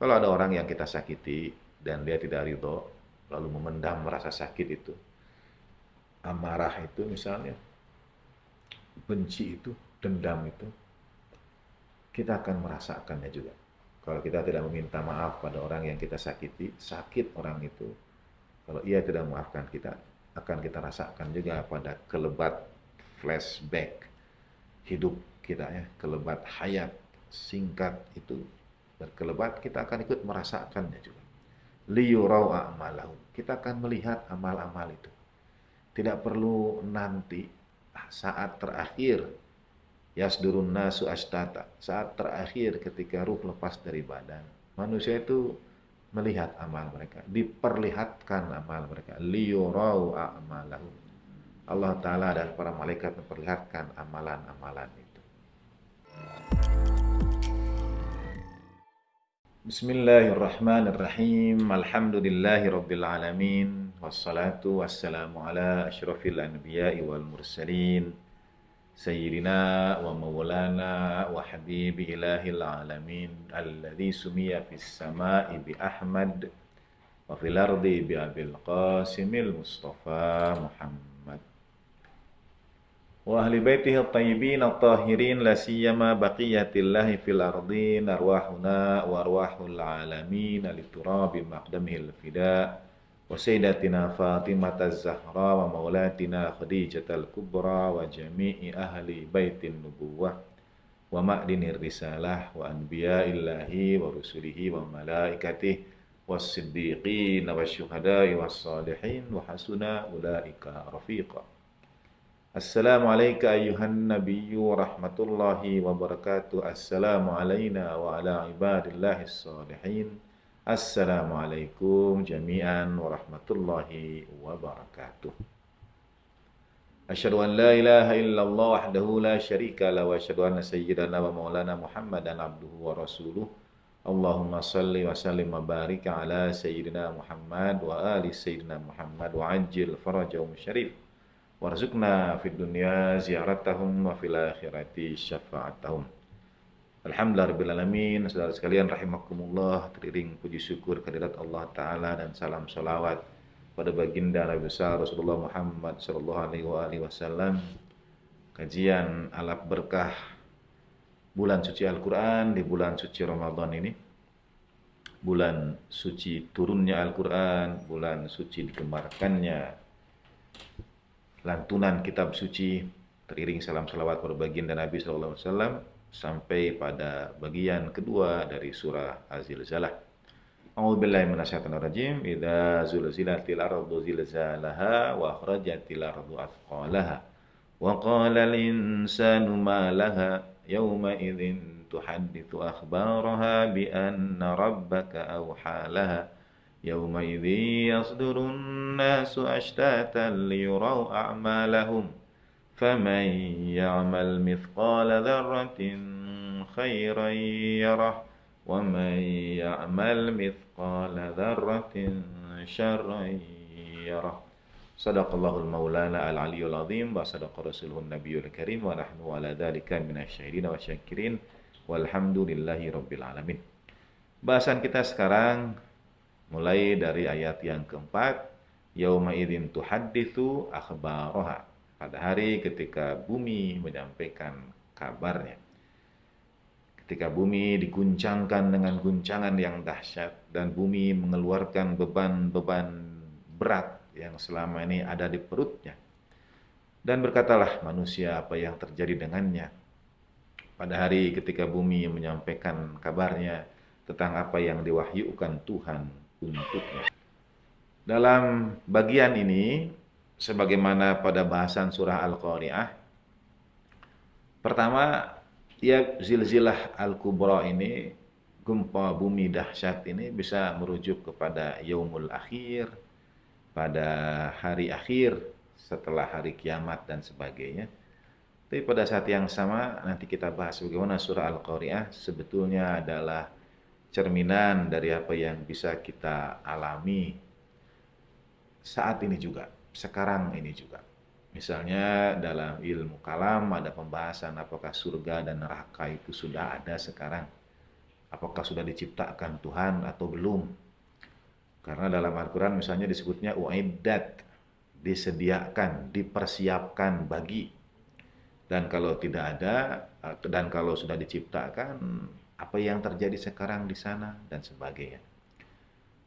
Kalau ada orang yang kita sakiti dan dia tidak ridho, lalu memendam rasa sakit itu, amarah itu misalnya, benci itu, dendam itu, kita akan merasakannya juga. Kalau kita tidak meminta maaf pada orang yang kita sakiti, sakit orang itu, kalau ia tidak memaafkan kita, akan kita rasakan juga pada kelebat flashback hidup kita ya, kelebat hayat singkat itu berkelebat, kita akan ikut merasakannya juga. Liyurau a'malahum, kita akan melihat amal-amal itu. Tidak perlu nanti saat terakhir yasdurun nasu ashtata, saat terakhir ketika ruh lepas dari badan, manusia itu melihat amal mereka, diperlihatkan amal mereka. Liyurau a'malahum, Allah Ta'ala dan para malaikat memperlihatkan amalan-amalan itu. Bismillahirrahmanirrahim. Alhamdulillahi rabbil alamin. Wassalatu wassalamu ala asyrafil anbiya'i wal mursalin. Sayyidina wa maulana wa habibi ilahil alamin. Alladhi sumiya fis sama'i bi Ahmad wa fil ardi bi Abil Qasimil Mustafa Muhammad. Wa ahli baitihi at-tayyibin at-tahirin la siyama baqiyatillahi fil ardin arwahuna wa arwahul alamin liturabi maqdamihil fida wa sayyidatina Fatimah az-Zahra wa maulatina Khadijah al-Kubra wa jami'i ahli baitin nubuwah wa ma'dinir risalah wa anbiya'illahi wa rusulihi wa malaikatihi was-siddiqin wa syuhada'i was-salihin wa hasuna ulaika rafiqa. Assalamualaikum ayuhan nabiyyu wa rahmatullahi wa barakatuh. Assalamu alayna wa ala ibadillahis salihin. Assalamualaikum jami'an wa rahmatullahi wa barakatuh. Asyhadu an la ilaha illallah wahdahu la syarika la wa asyhadu anna sayyidana wa maulana Muhammadan abduhu wa rasuluh. Allahumma salli wa sallim wa barik ala sayyidina Muhammad wa ali sayyidina Muhammad wa ajil farajahum syarif. Warzuqna fid dunya ziyaratahum wa fil akhirati syafa'atahum. Alhamdulillah rabbil alamin. Saudara sekalian rahimakumullah, teriring puji syukur kehadirat Allah Ta'ala dan salam salawat pada baginda Nabi besar Rasulullah Muhammad sallallahu alaihi wasallam. Kajian alap berkah bulan suci Al-Quran di bulan suci Ramadan ini, bulan suci turunnya Al-Quran, bulan suci digemarkannya lantunan kitab suci, teriring salam salawat pada baginda Nabi SAW sampai pada bagian kedua dari surah Az-Zilzalah. A'udzubillahi minasyaitonir rajim. Idza zulzilatil ardu zilzalaha wa akhrajatil ardu athqalaha wa qala al-insanu ma laha yawma idzin tuhadditsu akhbaraha bi anna rabbaka awha laha يومئذ يصدر الناس أشتاتا ليروا أعمالهم فمن يعمل مثقال ذرة خيرا يره ومن يعمل مثقال ذرة شرا يره. صدق الله المولانا العلي العظيم وصدق رسوله النبي الكريم ونحن على ذلك من الشاهدين والشاكرين والحمد لله رب العالمين. Bahasan kita sekarang mulai dari ayat yang keempat, yauma idzin tuhadditsu akhbaraha, pada hari ketika bumi menyampaikan kabarnya. Ketika bumi diguncangkan dengan guncangan yang dahsyat dan bumi mengeluarkan beban-beban berat yang selama ini ada di perutnya. Dan berkatalah manusia apa yang terjadi dengannya pada hari ketika bumi menyampaikan kabarnya tentang apa yang diwahyukan Tuhan untuknya. Dalam bagian ini, sebagaimana pada bahasan surah Al-Qari'ah, pertama, ya zilzilah Al-Kubra ini, gempa bumi dahsyat ini bisa merujuk kepada yaumul akhir, pada hari akhir setelah hari kiamat dan sebagainya. Tapi pada saat yang sama nanti kita bahas bagaimana surah Al-Qari'ah sebetulnya adalah cerminan dari apa yang bisa kita alami saat ini juga, sekarang ini juga. Misalnya dalam ilmu kalam ada pembahasan apakah surga dan neraka itu sudah ada sekarang, apakah sudah diciptakan Tuhan atau belum. Karena dalam Al-Quran misalnya disebutnya uiddat, disediakan, dipersiapkan bagi. Dan kalau tidak ada, dan kalau sudah diciptakan, apa yang terjadi sekarang di sana, dan sebagainya.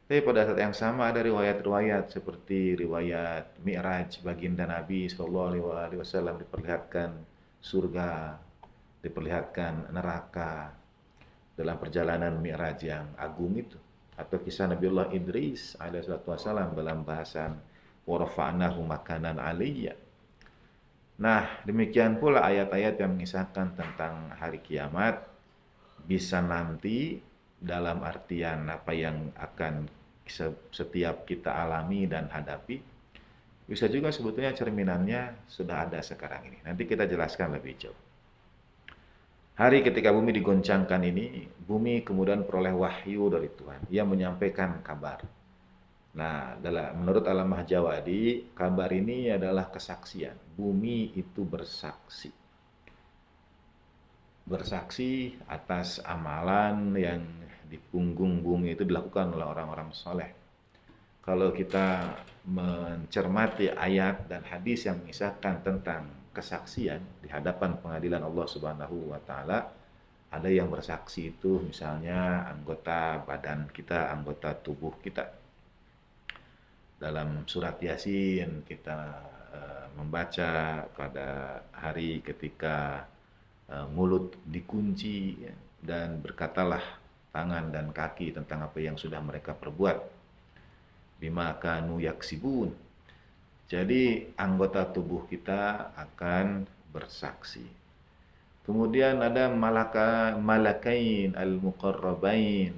Tapi pada saat yang sama ada riwayat-riwayat seperti riwayat Mi'raj baginda Nabi Shallallahu Alaihi Wasallam, diperlihatkan surga, diperlihatkan neraka dalam perjalanan Mi'raj yang agung itu. Atau kisah Nabiullah Idris alaihissalam dalam bahasan warafa'nahu makanan aliyya. Nah, demikian pula ayat-ayat yang mengisahkan tentang hari kiamat bisa nanti dalam artian apa yang akan setiap kita alami dan hadapi. Bisa juga sebetulnya cerminannya sudah ada sekarang ini. Nanti kita jelaskan lebih jauh. Hari ketika bumi digoncangkan ini, bumi kemudian peroleh wahyu dari Tuhan. Ia menyampaikan kabar. Nah, menurut Alamah Jawadi, kabar ini adalah kesaksian. Bumi itu bersaksi. Bersaksi atas amalan yang di punggung bumi itu dilakukan oleh orang-orang soleh. Kalau kita mencermati ayat dan hadis yang mengisahkan tentang kesaksian di hadapan pengadilan Allah Subhanahu wa taala, ada yang bersaksi itu misalnya anggota badan kita, anggota tubuh kita. Dalam surat Yasin kita membaca pada hari ketika mulut dikunci dan berkatalah tangan dan kaki tentang apa yang sudah mereka perbuat. Bima kanu yaksibun. Jadi anggota tubuh kita akan bersaksi. Kemudian ada malakain al-muqarrabain.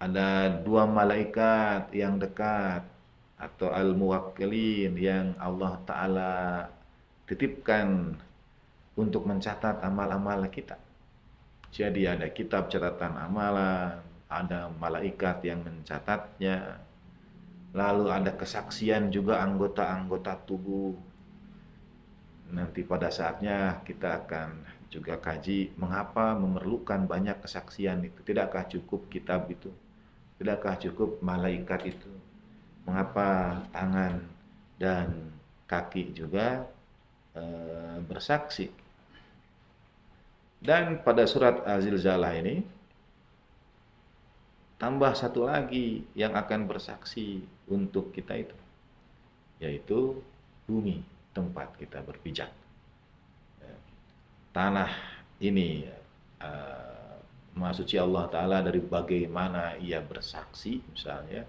Ada dua malaikat yang dekat atau al-muwakkilin yang Allah Ta'ala titipkan untuk mencatat amal-amal kita. Jadi ada kitab catatan amalan, ada malaikat yang mencatatnya, lalu ada kesaksian juga anggota-anggota tubuh. Nanti pada saatnya kita akan juga kaji mengapa memerlukan banyak kesaksian itu. Tidakkah cukup kitab itu? Tidakkah cukup malaikat itu? Mengapa tangan dan kaki juga bersaksi? Dan pada surat Az-Zilzalah ini tambah satu lagi yang akan bersaksi untuk kita itu, yaitu bumi tempat kita berpijak. Tanah ini Maha Suci Allah Ta'ala dari bagaimana ia bersaksi, misalnya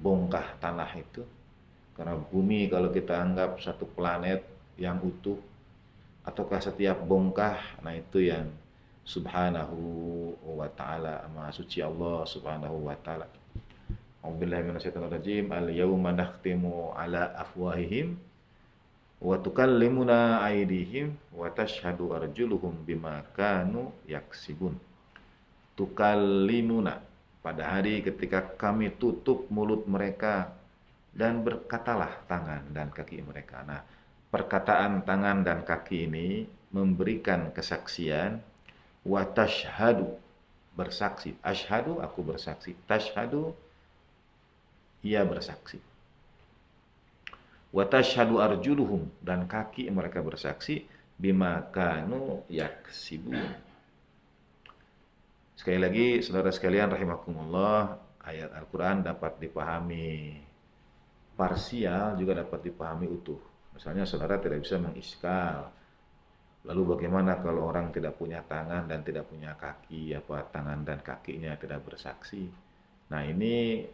bongkah tanah itu. Karena bumi kalau kita anggap satu planet yang utuh, ataukah setiap bongkah, nah itu yang Subhanahu wa ta'ala, Maha Suci Allah Subhanahu wa ta'ala. A'udzubillahi minasyaitonir rajim. Al-yauma nakhtimu ala afwahihim wa tukallimuna aydihim wa tashhadu arjuluhum bima kanu yaksibun. Tukallimuna, pada hari ketika kami tutup mulut mereka dan berkatalah tangan dan kaki mereka. Nah, perkataan tangan dan kaki ini memberikan kesaksian. Wa tashhadu, bersaksi. Ashhadu, aku bersaksi. Tashhadu, ia bersaksi. Wa tashhadu arjuluhum, dan kaki mereka bersaksi. Bima kanu yaksibun. Sekali lagi, saudara sekalian rahimakumullah, ayat Al-Quran dapat dipahami parsial, juga dapat dipahami utuh. Misalnya saudara tidak bisa mengiskal, lalu bagaimana kalau orang tidak punya tangan dan tidak punya kaki, apa tangan dan kakinya tidak bersaksi? Nah, ini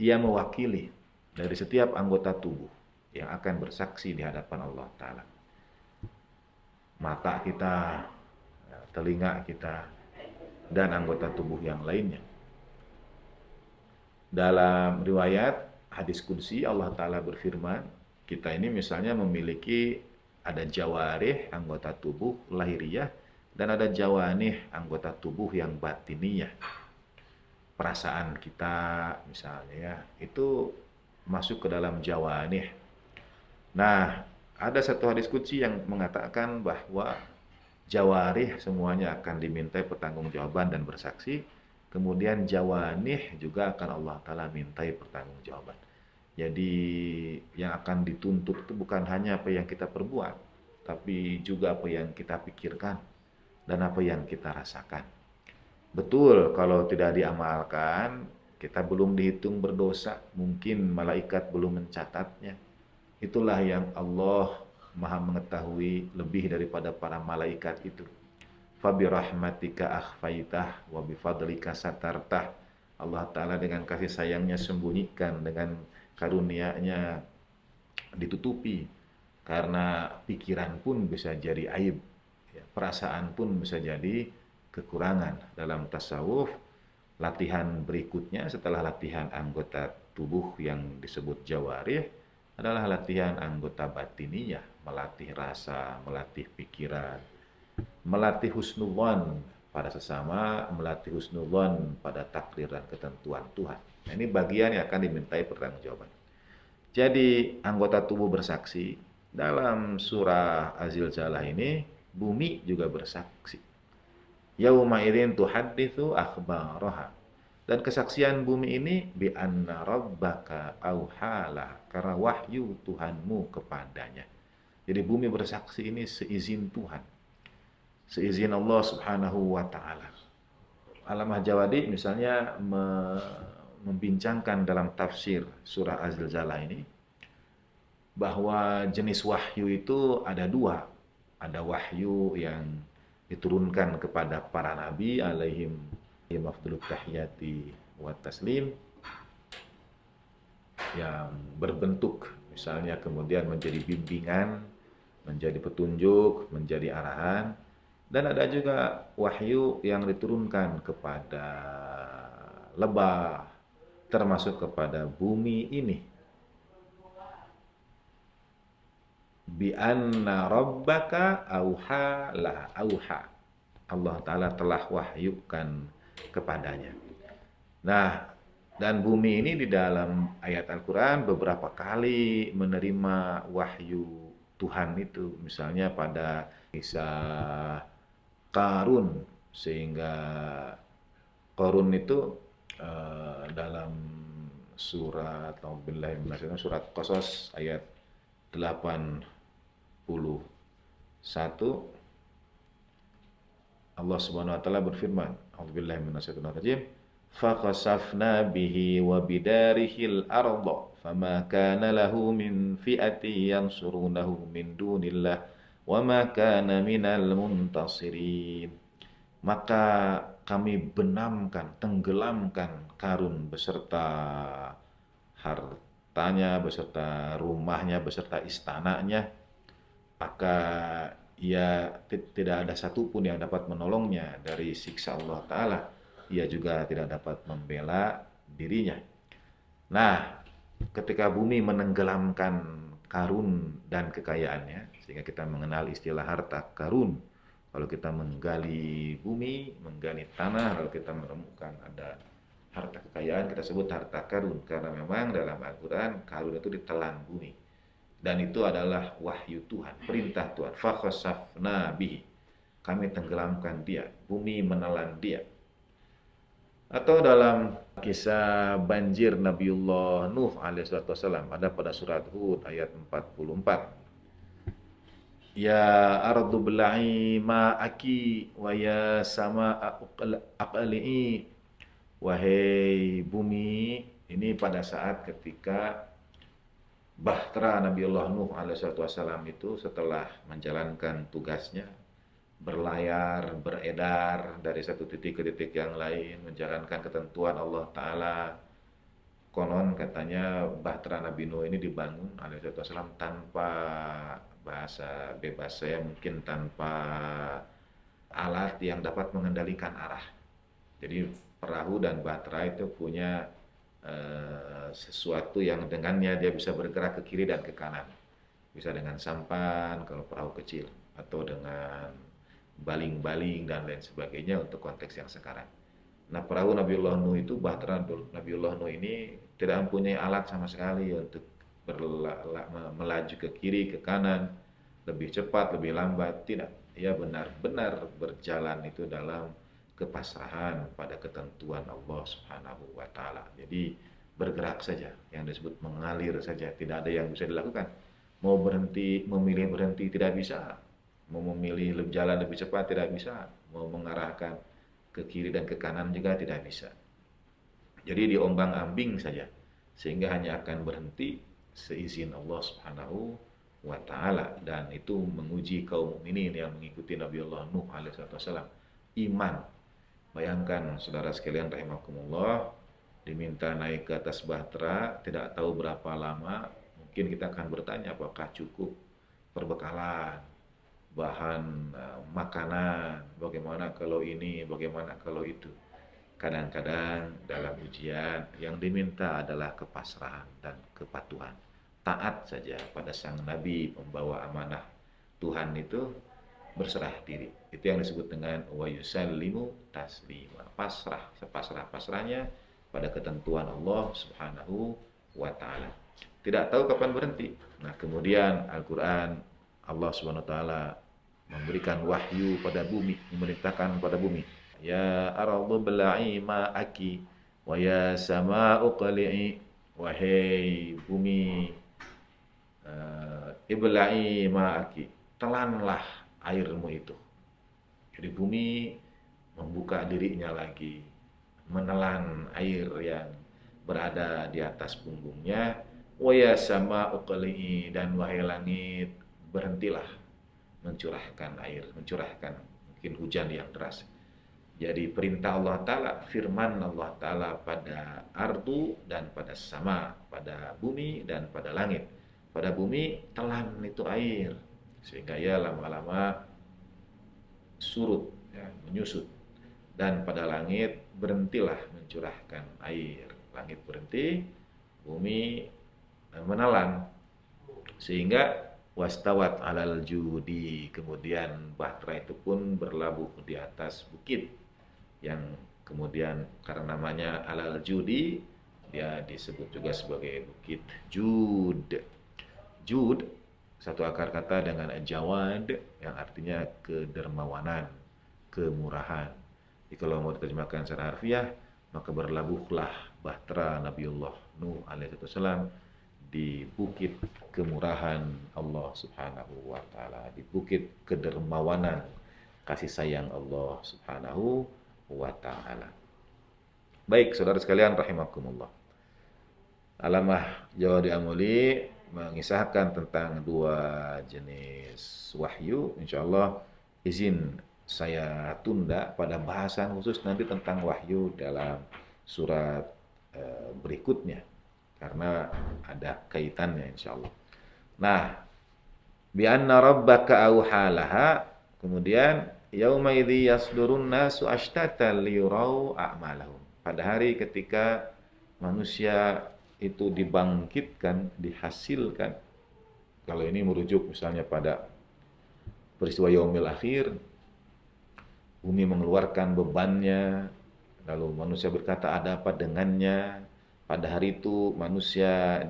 ia mewakili dari setiap anggota tubuh yang akan bersaksi di hadapan Allah Ta'ala. Mata kita, telinga kita, dan anggota tubuh yang lainnya. Dalam riwayat hadis qudsi Allah Ta'ala berfirman, kita ini misalnya memiliki ada jawarih, anggota tubuh lahiriah, dan ada jawanih, anggota tubuh yang batiniyah. Perasaan kita misalnya ya, itu masuk ke dalam jawanih. Nah, ada satu hadis qudsi yang mengatakan bahwa Jawarih semuanya akan dimintai pertanggungjawaban dan bersaksi. Kemudian jawanih juga akan Allah Ta'ala mintai pertanggungjawaban. Jadi yang akan dituntut itu bukan hanya apa yang kita perbuat, tapi juga apa yang kita pikirkan dan apa yang kita rasakan. Betul, kalau tidak diamalkan, kita belum dihitung berdosa, mungkin malaikat belum mencatatnya. Itulah yang Allah Maha mengetahui lebih daripada para malaikat itu. Fabi rahmatika akhfaitah wa bifadlika satartah. Allah Ta'ala dengan kasih sayangnya sembunyikan, dengan karunia-Nya ditutupi. Karena pikiran pun bisa jadi aib, perasaan pun bisa jadi kekurangan. Dalam tasawuf, latihan berikutnya setelah latihan anggota tubuh yang disebut jawarih adalah latihan anggota batiniyah, melatih rasa, melatih pikiran, melatih husnudzon pada sesama, melatih husnudzon pada takdir dan ketentuan Tuhan. Nah, ini bagian yang akan dimintai pertanggungjawaban. Jadi anggota tubuh bersaksi. Dalam surah Az-Zilzalah ini bumi juga bersaksi. Yauma idzin tuhadditsu akhbaraha. Dan kesaksian bumi ini bi anna rabbaka auhala, karena wahyu Tuhanmu kepadanya. Jadi bumi bersaksi ini seizin Tuhan, seizin Allah Subhanahu wa taala. Alamah Jawadi misalnya membincangkan dalam tafsir surah Az-Zilzalah ini bahwa jenis wahyu itu ada dua. Ada wahyu yang diturunkan kepada para nabi alaihim afdhalut tahiyati wa taslim, yang berbentuk misalnya kemudian menjadi bimbingan, menjadi petunjuk, menjadi arahan. Dan ada juga wahyu yang diturunkan kepada lebah, termasuk kepada bumi ini. Bi anna rabbaka auha laha, auha, Allah Ta'ala telah wahyukan kepadanya. Nah, dan bumi ini di dalam ayat Al-Quran beberapa kali menerima wahyu Tuhan itu. Misalnya pada kisah Qarun, sehingga Qarun itu dalam surat surat Qasas ayat 81, Allah Subhanahu wa taala berfirman, A'udzubillahi minasyaitonir rajim, faqasafna bihi wa bidarihil arda fama kana lahu min fi'ati yansurunahu min dunillah wa ma kana minal muntasirin. Maka kami benamkan, tenggelamkan Qarun beserta hartanya, beserta rumahnya, beserta istananya. Maka ia tidak ada satupun yang dapat menolongnya dari siksa Allah Ta'ala. Ia juga tidak dapat membela dirinya. Nah, ketika bumi menenggelamkan Qarun dan kekayaannya, sehingga kita mengenal istilah harta karun. Kalau kita menggali bumi, menggali tanah, lalu kita menemukan ada harta kekayaan, kita sebut harta karun. Karena memang dalam Al-Quran, karun itu ditelan bumi. Dan itu adalah wahyu Tuhan, perintah Tuhan. Fakhasafna bihi, kami tenggelamkan dia, bumi menelan dia. Atau dalam kisah banjir Nabiullah Nuh alaihissalam, ada pada surat Hud ayat 44. Ya ardu bla'i ma'aki wa ya sama aqli'i. Wahai bumi, ini pada saat ketika Bahtera Nabiullah Nuh alaihissalam itu setelah menjalankan tugasnya, berlayar, beredar dari satu titik ke titik yang lain, menjalankan ketentuan Allah Ta'ala. Konon katanya Bahtera Nabi Nuh ini dibangun alaihissalam tanpa, bahasa bebas saya mungkin, tanpa alat yang dapat mengendalikan arah. Jadi perahu dan bahtera itu punya sesuatu yang dengannya dia bisa bergerak ke kiri dan ke kanan. Bisa dengan sampan kalau perahu kecil, atau dengan baling-baling dan lain sebagainya untuk konteks yang sekarang. Nah, perahu Nabiullah Nuh itu, bahtera Nabiullah Nuh ini tidak mempunyai alat sama sekali untuk melaju ke kiri, ke kanan, lebih cepat, lebih lambat, tidak. ia benar-benar berjalan itu dalam kepasrahan pada ketentuan Allah Subhanahu wa taala. Jadi bergerak saja, yang disebut mengalir saja, tidak ada yang bisa dilakukan. Mau berhenti, memilih berhenti tidak bisa, mau memilih jalan lebih cepat tidak bisa, mau mengarahkan ke kiri dan ke kanan juga tidak bisa. Jadi diombang-ambing saja, sehingga hanya akan berhenti seizin Allah Subhanahu wa taala, dan itu menguji kaum mukminin yang mengikuti Nabi Allah Nuh alaihissalam iman. Bayangkan saudara sekalian rahimakumullah, diminta naik ke atas bahtera tidak tahu berapa lama, mungkin kita akan bertanya apakah cukup perbekalan, bahan makanan, bagaimana kalau ini, bagaimana kalau itu. Kadang-kadang dalam ujian yang diminta adalah kepasrahan dan kepatuhan. Taat saja pada sang Nabi pembawa amanah Tuhan itu, berserah diri. Itu yang disebut dengan wa yusallimu taslima. Pasrah, sepasrah-pasrahnya pada ketentuan Allah Subhanahu wa taala. Tidak tahu kapan berhenti. Nah, kemudian Al-Qur'an, Allah Subhanahu wa taala memberikan wahyu pada bumi, memerintahkan pada bumi, ya ardu bla'i ma'aki wa ya sama'u qali'i, wahai bumi, ibla'i ma'aki, telanlah airmu itu. Jadi bumi membuka dirinya lagi, menelan air yang berada di atas punggungnya. Wa ya sama'u qali'i, dan wahai langit, berhentilah mencurahkan air, mencurahkan mungkin hujan yang deras. Jadi perintah Allah Ta'ala, firman Allah Ta'ala pada ardu dan pada sama, pada bumi dan pada langit. Pada bumi telan itu air, sehingga ya lama-lama surut, ya, menyusut. Dan pada langit berhentilah mencurahkan air. Langit berhenti, bumi menelan, sehingga wastawat alal judi, kemudian bahtera itu pun berlabuh di atas bukit, yang kemudian karena namanya alal judi, dia disebut juga sebagai bukit Jud. Jud satu akar kata dengan jawad, yang artinya kedermawanan, kemurahan. Jadi kalau mau diterjemahkan secara harfiah, maka berlabuhlah bahtera Nabiullah Nuh alaihissalam di bukit kemurahan Allah Subhanahu wa taala, di bukit kedermawanan kasih sayang Allah Subhanahu wa taala. Baik, saudara sekalian rahimakumullah. Alamah Jawadi Amuli mengisahkan tentang dua jenis wahyu. Insyaallah izin saya tunda pada bahasan khusus nanti tentang wahyu dalam surat berikutnya, karena ada kaitannya insyaallah. Nah, bi anna rabbaka auhalaha, kemudian yauma idzi yasdurun nasu ashtatan liyurau a'malahum. Pada hari ketika manusia itu dibangkitkan, dihasilkan. Kalau ini merujuk misalnya pada peristiwa yaumil akhir, bumi mengeluarkan bebannya, lalu manusia berkata ada apa dengannya. Pada hari itu manusia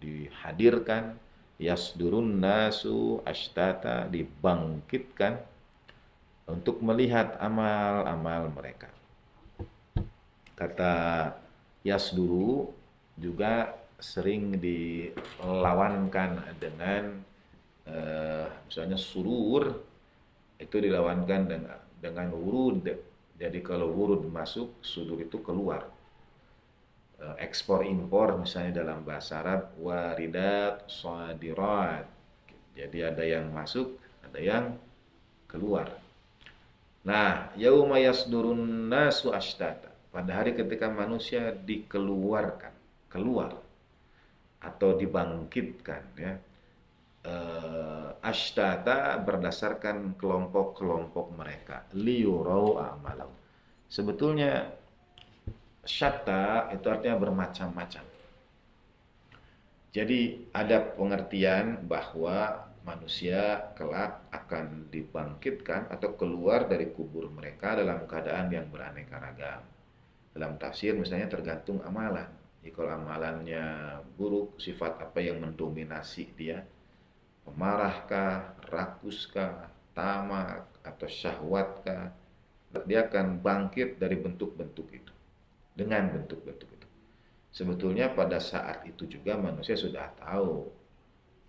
dihadirkan, yasdurun nasu ashtata, dibangkitkan untuk melihat amal-amal mereka. Kata yasduru juga sering dilawankan dengan misalnya surur, itu dilawankan dengan wurud. Jadi kalau wurud masuk, sudur itu keluar. Ekspor impor misalnya dalam bahasa Arab, waridat shadirat. Jadi ada yang masuk, ada yang keluar. Nah, yauma yasdurun nasu ashtata, pada hari ketika manusia dikeluarkan, keluar atau dibangkitkan, ya. Ashtata berdasarkan kelompok-kelompok mereka, liyurau a'malau. Sebetulnya syatta itu artinya bermacam-macam. Jadi ada pengertian bahwa manusia kelak akan dibangkitkan atau keluar dari kubur mereka dalam keadaan yang beraneka ragam. Dalam tafsir misalnya tergantung amalan. Jadi kalau amalannya buruk, sifat apa yang mendominasi dia? Pemarahkah, rakuskah, tamak atau syahwat kah, dia akan bangkit dari bentuk-bentuk itu, dengan bentuk-bentuk itu. Sebetulnya pada saat itu juga manusia sudah tahu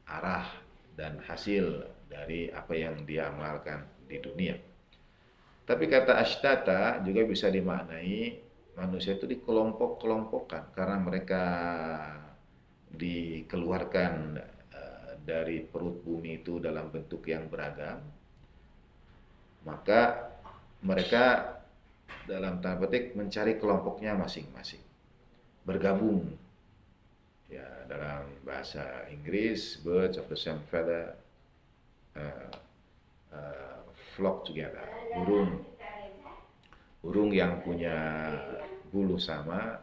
arah dan hasil dari apa yang dia amalkan di dunia. Tapi kata ashtata juga bisa dimaknai manusia itu dikelompok-kelompokkan karena mereka dikeluarkan dari perut bumi itu dalam bentuk yang beragam, maka mereka dalam tanda petik mencari kelompoknya masing-masing, bergabung. Ya, dalam bahasa Inggris, birds of the same feather uh, flock together. Burung yang punya bulu sama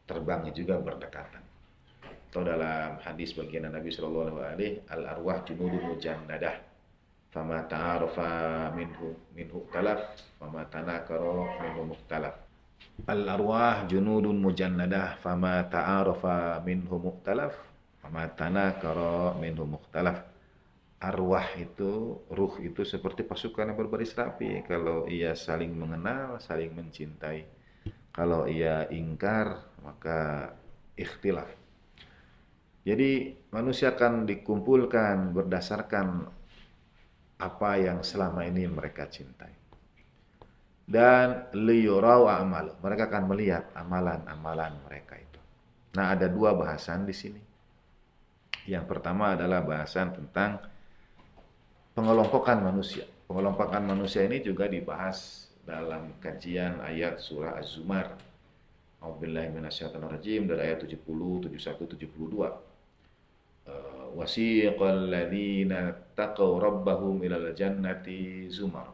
terbangnya juga berdekatan. Atau dalam hadis bagian Nabi Shallallahu Alaihi Wasallam, al arwah junudun mujannadah, fama ta'arufa minhu talaf, fama tanakaro minhu mukhtalaf. Al arwah junudun mujannadah, fama ta'arufa minhu mukhtalaf, fama tanakaro minhu mukhtalaf. Arwah itu, ruh itu seperti pasukan yang berbaris rapi. Kalau ia saling mengenal, saling mencintai. Kalau ia ingkar, maka ikhtilaf. Jadi manusia akan dikumpulkan berdasarkan apa yang selama ini mereka cintai. Dan liyurau a'malu, mereka akan melihat amalan-amalan mereka itu. Nah, ada dua bahasan di sini. Yang pertama adalah bahasan tentang pengelompokan manusia. Pengelompokan manusia ini juga dibahas dalam kajian ayat surah Az-Zumar. A'udzubillahi minasyaitonirrajim dari ayat 70, 71, 72. Wasiqal ladzina taqaw rabbahum ilal jannati zumar.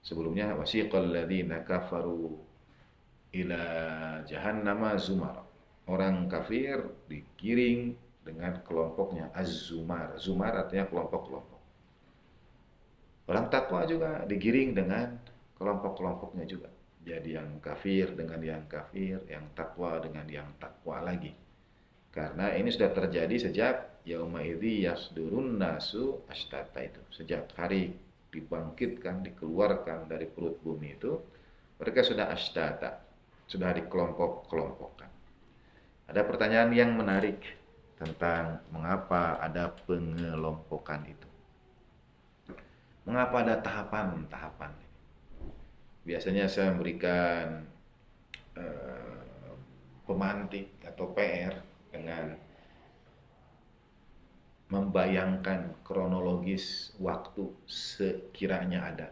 Sebelumnya wasiqal ladzina kafaru ila jahannama zumar. Orang kafir digiring dengan kelompoknya az-zumar. Zumar artinya kelompok-kelompok. Orang takwa juga digiring dengan kelompok-kelompoknya juga. Jadi yang kafir dengan yang kafir, yang takwa dengan yang takwa lagi. Karena ini sudah terjadi sejak yauma idzi yasdurun nasu ashtata itu. Sejak hari dibangkitkan, dikeluarkan dari perut bumi itu, mereka sudah ashtata, sudah dikelompok-kelompokkan. Ada pertanyaan yang menarik tentang mengapa ada pengelompokan itu. Mengapa ada tahapan-tahapan? Biasanya saya memberikan pemantik atau PR dengan membayangkan kronologis waktu sekiranya ada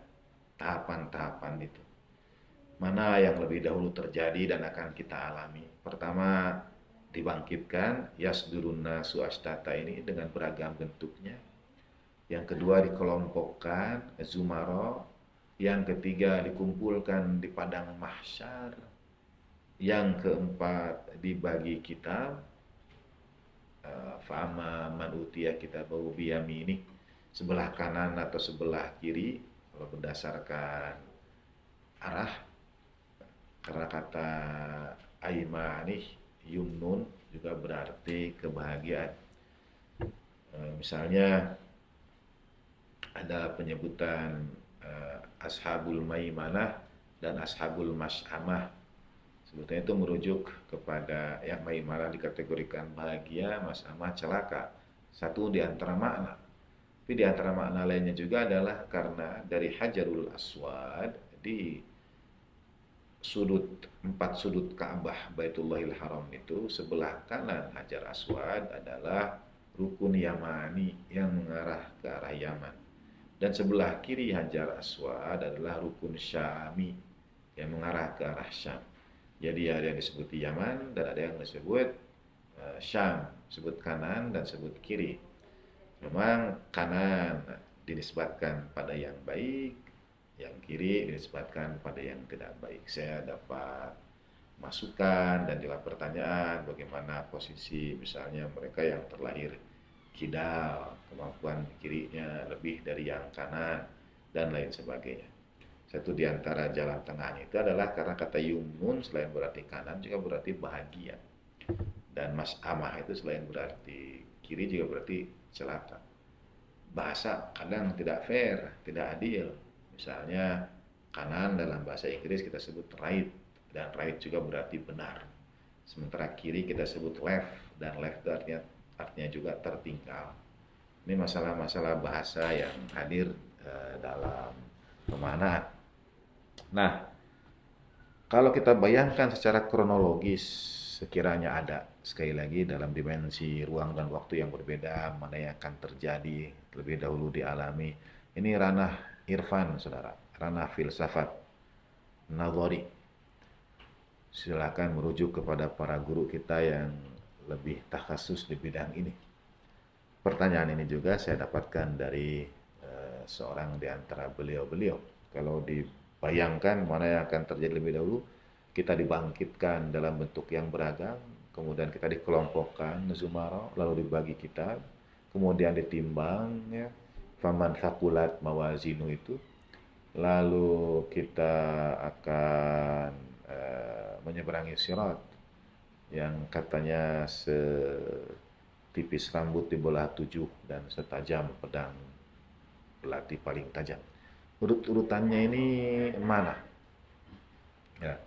tahapan-tahapan itu. Mana yang lebih dahulu terjadi dan akan kita alami. Pertama, dibangkitkan yasdurun nasu ashtata ini dengan beragam bentuknya. Yang kedua dikelompokkan zumaro. Yang ketiga dikumpulkan di padang mahsyar. Yang keempat dibagi kitab. Fa'ama man utiya kitabahu biyaminih, sebelah kanan atau sebelah kiri kalau berdasarkan arah, karena kata aimanih yumnun juga berarti kebahagiaan. Misalnya ada penyebutan ashabul maimanah dan ashabul mas'amah. Sebetulnya itu merujuk kepada yang maimanah dikategorikan bahagia, mas'amah celaka. Satu di antara makna. Tapi di antara makna lainnya juga adalah karena dari Hajarul Aswad di empat sudut Ka'bah Baitullahil Haram itu, sebelah kanan Hajar Aswad adalah rukun Yamani yang mengarah ke arah Yaman. Dan sebelah kiri Hajar Aswad adalah rukun Syami yang mengarah ke arah Syam. Jadi ada yang disebut Yaman dan ada yang disebut Syam, sebut kanan dan sebut kiri. Memang kanan dinisbatkan pada yang baik, yang kiri dinisbatkan pada yang tidak baik. Saya dapat masukan dan juga pertanyaan bagaimana posisi misalnya mereka yang terlahir kidal, kemampuan kirinya lebih dari yang kanan dan lain sebagainya. Satu di antara jalan tengahnya itu adalah karena kata yumnun selain berarti kanan juga berarti bahagia. Dan mas'amah itu selain berarti kiri juga berarti celaka. bahasa kadang tidak fair, tidak adil. Misalnya kanan dalam bahasa Inggris kita sebut right, dan right juga berarti benar. Sementara kiri kita sebut left, dan left itu artinya juga tertinggal. Ini masalah-masalah bahasa yang hadir dalam pemanaan. Nah, kalau kita bayangkan secara kronologis, sekiranya ada sekali lagi dalam dimensi ruang dan waktu yang berbeda, mana yang akan terjadi lebih dahulu dialami. Ini ranah irfan, saudara, ranah filsafat, nazari. Silakan merujuk kepada para guru kita yang lebih takhasus di bidang ini. Pertanyaan ini juga saya dapatkan dari seorang di antara beliau-beliau. Kalau dibayangkan mana yang akan terjadi lebih dahulu, kita dibangkitkan dalam bentuk yang beragam, kemudian kita dikelompokkan, zumara, lalu dibagi kitab, kemudian ditimbang, ya, faman thaqulat mawazinu itu, lalu kita akan menyeberangi sirat yang katanya setipis rambut di belah 7 dan setajam pedang belati paling tajam. Urut-urutannya ini mana? Ya.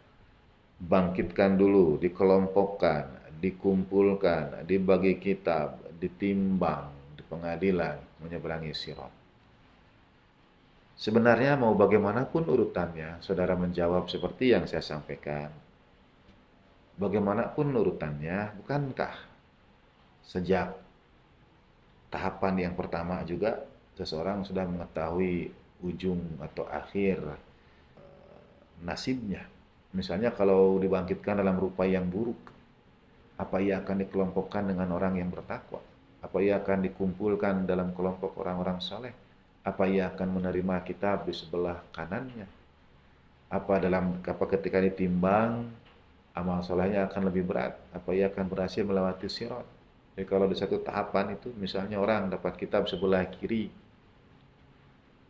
Bangkitkan dulu, dikelompokkan, dikumpulkan, dibagi kitab, ditimbang di pengadilan, menyeberangi sirat. Sebenarnya mau bagaimanapun urutannya, saudara menjawab seperti yang saya sampaikan. Bagaimanapun urutannya, bukankah sejak tahapan yang pertama juga seseorang sudah mengetahui ujung atau akhir nasibnya. Misalnya kalau dibangkitkan dalam rupa yang buruk, apa ia akan dikelompokkan dengan orang yang bertakwa? Apa ia akan dikumpulkan dalam kelompok orang-orang saleh? Apa ia akan menerima kitab di sebelah kanannya? Apa ketika ditimbang amal solehnya akan lebih berat? Apa ia akan berhasil melewati sirat? Jadi kalau di satu tahapan itu misalnya orang dapat kitab sebelah kiri,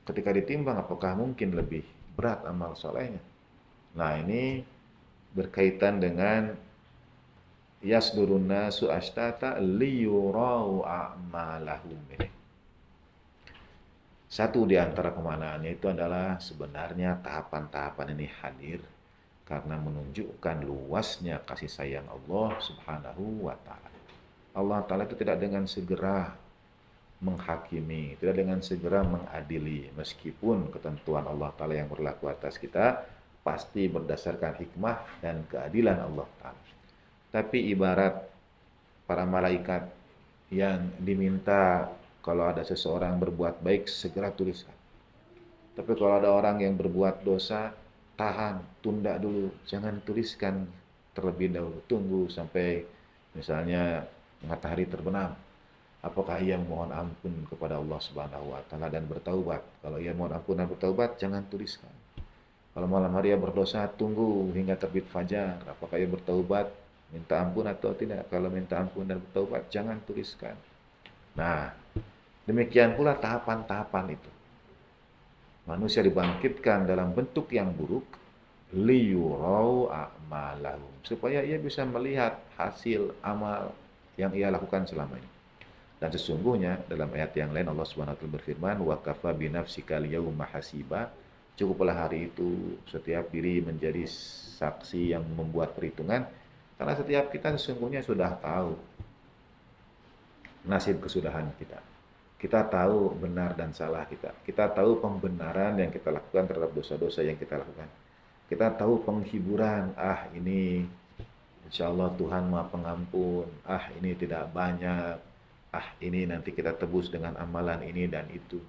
ketika ditimbang apakah mungkin lebih berat amal solehnya? Nah, ini berkaitan dengan yasdurun nasu ashtata liyurau a'malahum ini. Satu di antara kemanaannya itu adalah sebenarnya tahapan-tahapan ini hadir karena menunjukkan luasnya kasih sayang Allah Subhanahu wa taala. Allah taala itu tidak dengan segera menghakimi, tidak dengan segera mengadili, meskipun ketentuan Allah taala yang berlaku atas kita pasti berdasarkan hikmah dan keadilan Allah taala. Tapi ibarat para malaikat yang diminta kalau ada seseorang berbuat baik, segera tuliskan. Tapi kalau ada orang yang berbuat dosa, tahan, tunda dulu. Jangan tuliskan terlebih dahulu. Tunggu sampai misalnya matahari terbenam. Apakah ia mohon ampun kepada Allah Subhanahu wa taala dan bertaubat? Kalau ia mohon ampun dan bertaubat, jangan tuliskan. Kalau malam hari ia berdosa, tunggu hingga terbit fajar. Apakah ia bertaubat, minta ampun atau tidak? Kalau minta ampun dan bertaubat, jangan tuliskan. Nah, demikian pula tahapan-tahapan itu. Manusia dibangkitkan dalam bentuk yang buruk, liyurau a'malahum, supaya ia bisa melihat hasil amal yang ia lakukan selama ini. Dan sesungguhnya dalam ayat yang lain Allah Subhanahu wa taala berfirman, wa kafa bi nafsika al-yauma hasiba, cukuplah hari itu setiap diri menjadi saksi yang membuat perhitungan, karena setiap kita sesungguhnya sudah tahu nasib kesudahan kita. Kita tahu benar dan salah kita. Kita tahu pembenaran yang kita lakukan terhadap dosa-dosa yang kita lakukan. Kita tahu penghiburan, ini insya Allah Tuhan Maha Pengampun, ini tidak banyak, ini nanti kita tebus dengan amalan ini dan itu.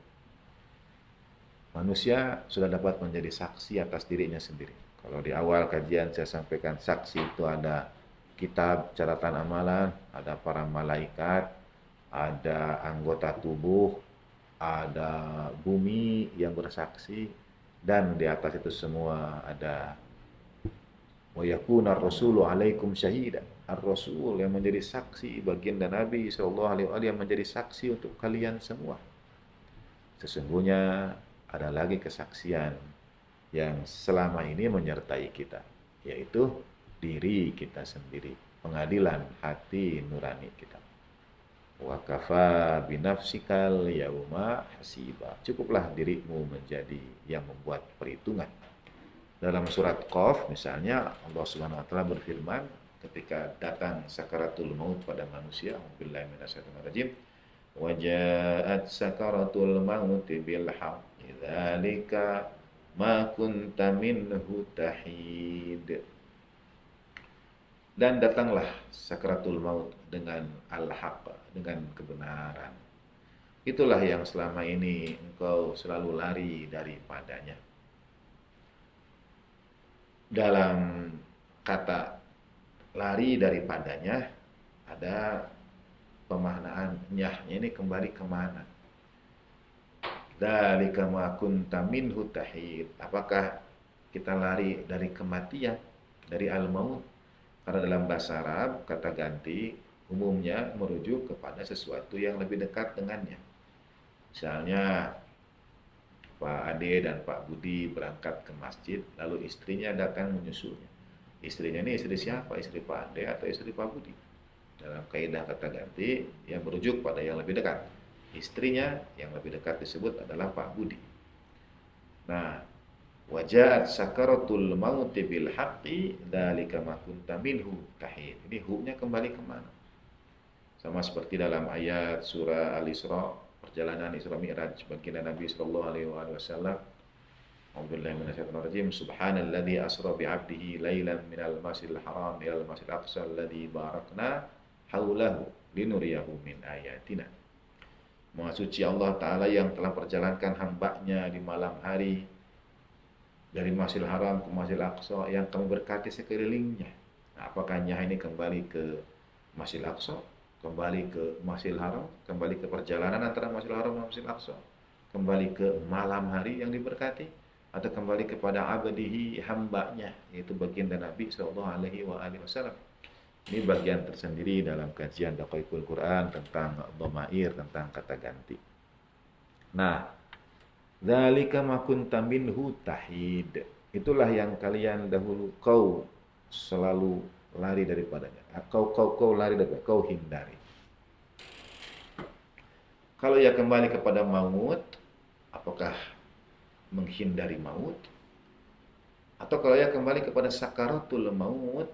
Manusia sudah dapat menjadi saksi atas dirinya sendiri. Kalau di awal kajian saya sampaikan saksi itu ada kitab catatan amalan, ada para malaikat, ada anggota tubuh, ada bumi yang bersaksi, dan di atas itu semua ada wa yakuna ar-rasulu 'alaikum syahida. Ar-rasul yang menjadi saksi, baginda Nabi sallallahu alaihi wasallam yang menjadi saksi untuk kalian semua. Sesungguhnya ada lagi kesaksian yang selama ini menyertai kita, yaitu diri kita sendiri, pengadilan hati nurani kita. Wa kafa binafsikal yauma hasiba. Cukuplah dirimu menjadi yang membuat perhitungan. Dalam surat Qaf misalnya Allah Subhanahu wa taala berfirman ketika datang sakaratul maut pada manusia, billahi minasyaitonir rajim, wa ja'at sakaratul maut bil haqqi dzalika ma kunta minhu tahid. Dan datanglah sakaratul maut dengan al-haq, dengan kebenaran. Itulah yang selama ini engkau selalu lari daripadanya. Dalam kata lari daripadanya ada pemaknaan nyahnya ini kembali kemana? Dzalika ma kunta minhu tahid. Apakah kita lari dari kematian, dari al-maut? Karena dalam bahasa Arab kata ganti umumnya merujuk kepada sesuatu yang lebih dekat dengannya. Misalnya Pak Ade dan Pak Budi berangkat ke masjid, lalu istrinya datang menyusulnya. Istrinya ini istri siapa? Istri Pak Ade atau istri Pak Budi? Dalam kaidah kata ganti yang merujuk pada yang lebih dekat. Istrinya yang lebih dekat disebut adalah Pak Budi. Nah, wajaat sakaratul maut bil haqqi dzalika ma kunta minhu tahid. Ini hu-nya kembali kemana? Sama seperti dalam ayat surah Al-Isra, perjalanan Isra Mi'raj baginda Nabi sallallahu alaihi wasallam. A'udzubillahi minasyaitonir rajim. Subhanalladzi asra bi'abdihi lailan minal masjidil haram ilal masjidil aqsa alladzi barakna haulahu linuriyahu min ayatina. Maha suci Allah Ta'ala yang telah perjalankan hambanya di malam hari dari Masjidil Haram ke Masjidil Aqsa yang kami berkati sekelilingnya. Nah, apakah nyah ini kembali ke Masjidil Aqsa, kembali ke Masjidil Haram, kembali ke perjalanan antara Masjidil Haram dan Masjidil Aqsa, kembali ke malam hari yang diberkati, atau kembali kepada abdihi hambanya, yaitu baginda Nabi sallallahu alaihi wasallam. Ini bagian tersendiri dalam kajian Daqaiqul Quran tentang dhamair, tentang kata ganti. Nah, dzalika ma kunta minhu tahid. Itulah yang kalian dahulu kau selalu lari daripadanya. Kau lari daripadanya, kau hindari. Kalau ia kembali kepada maut, apakah menghindari maut? Atau kalau ia kembali kepada sakaratul maut,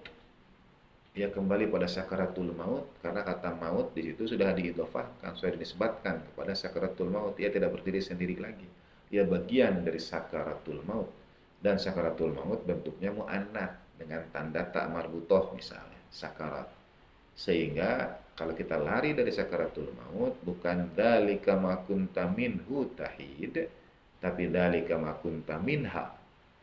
ia kembali pada sakaratul maut karena kata maut di situ sudah diidhofahkan, sudah dinisbatkan kepada sakaratul maut. Ia tidak berdiri sendiri lagi. Ia bagian dari sakaratul maut. Dan sakaratul maut bentuknya mu'annats dengan tanda tak marbutoh misalnya, sakarat. Sehingga kalau kita lari dari sakaratul maut bukan dzalika ma kunta minhu tahid, tapi dzalika ma kunta minha.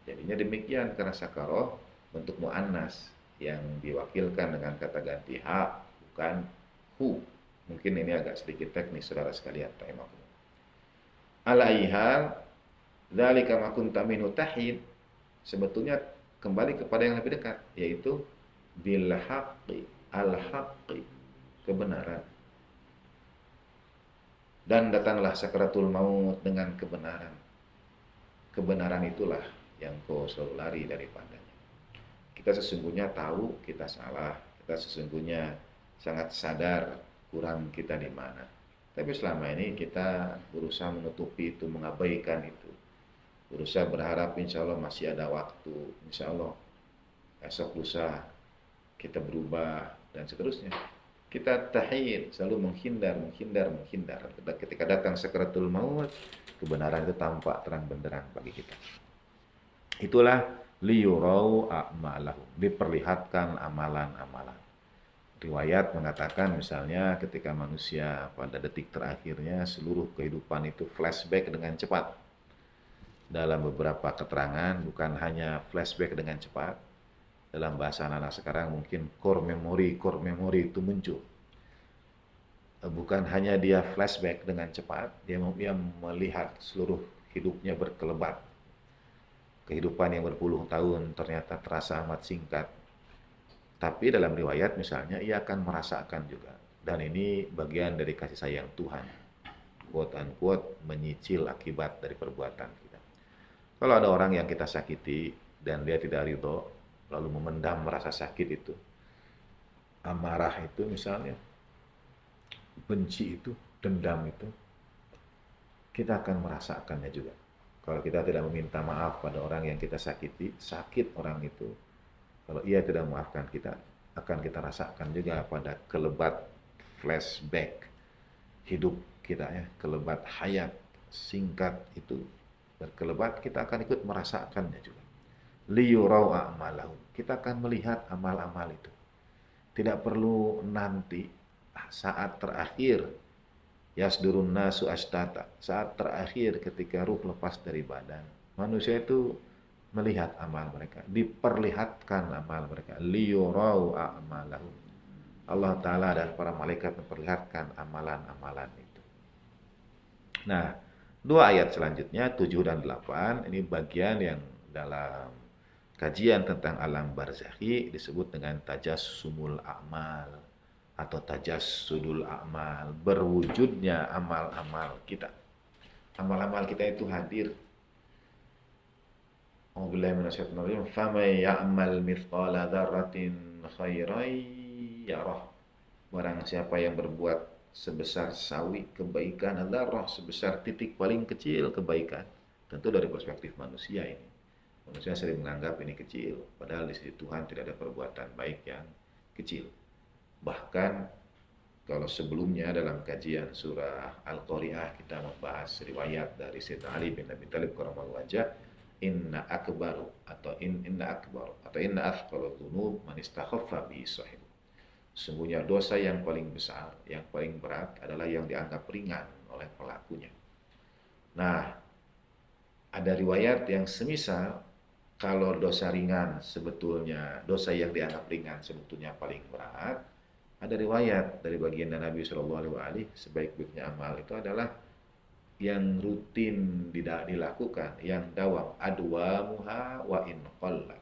Jadinya demikian karena sakaroh bentuk mu'annas yang diwakilkan dengan kata ganti ha bukan hu. Mungkin ini agak sedikit teknis saudara sekalian, rahimakumullah. Ala ayyihal dzalika ma kunta minhu tahid sebetulnya kembali kepada yang lebih dekat, yaitu bil haqqi, al haqqi, kebenaran. Dan datanglah sakaratul maut dengan kebenaran. Kebenaran itulah yang kau selalu lari daripadanya. Kita sesungguhnya tahu kita salah, kita sesungguhnya sangat sadar kurang kita di mana. Tapi selama ini kita berusaha menutupi itu, mengabaikan itu. Berusaha berharap insya Allah masih ada waktu, insya Allah esok lusa kita berubah dan seterusnya. Kita tahid, selalu menghindar. Ketika datang sakaratul maut, kebenaran itu tampak terang benderang bagi kita. Itulah liyurau a'malahum, diperlihatkan amalan-amalan. Riwayat mengatakan misalnya ketika manusia pada detik terakhirnya seluruh kehidupan itu flashback dengan cepat. Dalam beberapa keterangan bukan hanya flashback dengan cepat, dalam bahasa anak-anak sekarang mungkin core memory itu muncul. Bukan hanya dia flashback dengan cepat, dia melihat seluruh hidupnya berkelebat. Kehidupan yang berpuluh tahun ternyata terasa amat singkat. Tapi dalam riwayat misalnya ia akan merasakan juga. Dan ini bagian dari kasih sayang Tuhan. Quote unquote menyicil akibat dari perbuatan kita. Kalau ada orang yang kita sakiti dan dia tidak ridho, lalu memendam rasa sakit itu, amarah itu misalnya, benci itu, dendam itu, kita akan merasakannya juga. Kalau kita tidak meminta maaf pada orang yang kita sakiti, sakit orang itu. Kalau ia tidak memaafkan kita, akan kita rasakan juga pada kelebat flashback hidup kita ya, kelebat hayat singkat itu berkelebat, kita akan ikut merasakannya juga. Liyurau a'malahum. Kita akan melihat amal-amal itu. Tidak perlu nanti saat terakhir yasdurun nasu ashtata, saat terakhir ketika ruh lepas dari badan. Manusia itu melihat amal mereka, diperlihatkan amal mereka. Liyurau a'malahum. Allah Ta'ala dan para malaikat memperlihatkan amalan-amalan itu. Nah, dua ayat selanjutnya, 7 dan 8, ini bagian yang dalam kajian tentang alam barzakhi disebut dengan tajassumul a'mal atau tajassudul a'mal, berwujudnya amal-amal kita. Amal-amal kita itu hadir. A'udzubillahi minasyaitonir rajim. Faman ya'mal mithqala dzarratin khairan yarah. Barang siapa yang berbuat sebesar sawi kebaikan, dzarrah sebesar titik paling kecil kebaikan. Tentu dari perspektif manusia ini. Manusia sering menganggap ini kecil, padahal di sisi Tuhan tidak ada perbuatan baik yang kecil. Bahkan kalau sebelumnya dalam kajian surah Al-Qari'ah kita membahas riwayat dari Sayyidina Ali bin Abi Thalib karramallahu wajhah, inna akbaru atau inna akbar atau inna athqalu dzunub man istakhaffa bi sahib. Sesungguhnya dosa yang paling besar, yang paling berat adalah yang dianggap ringan oleh pelakunya. Nah, ada riwayat yang semisal kalau dosa ringan sebetulnya, dosa yang dianggap ringan sebetulnya paling berat. Ada riwayat dari baginda Nabi Shallallahu Alaihi Wasallam, sebaik-baiknya amal itu adalah yang rutin dilakukan, yang dawam, adwamuha wa in qalla.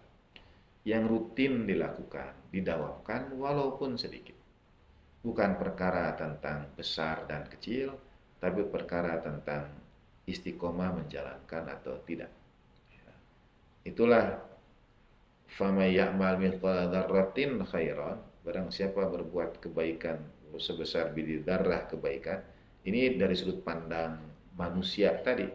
Yang rutin dilakukan, didawamkan walaupun sedikit. Bukan perkara tentang besar dan kecil, tapi perkara tentang istiqomah menjalankan atau tidak. Itulah faman ya'mal mithqala dzarratin khairan, barang siapa berbuat kebaikan sebesar biji darah kebaikan. Ini dari sudut pandang manusia tadi.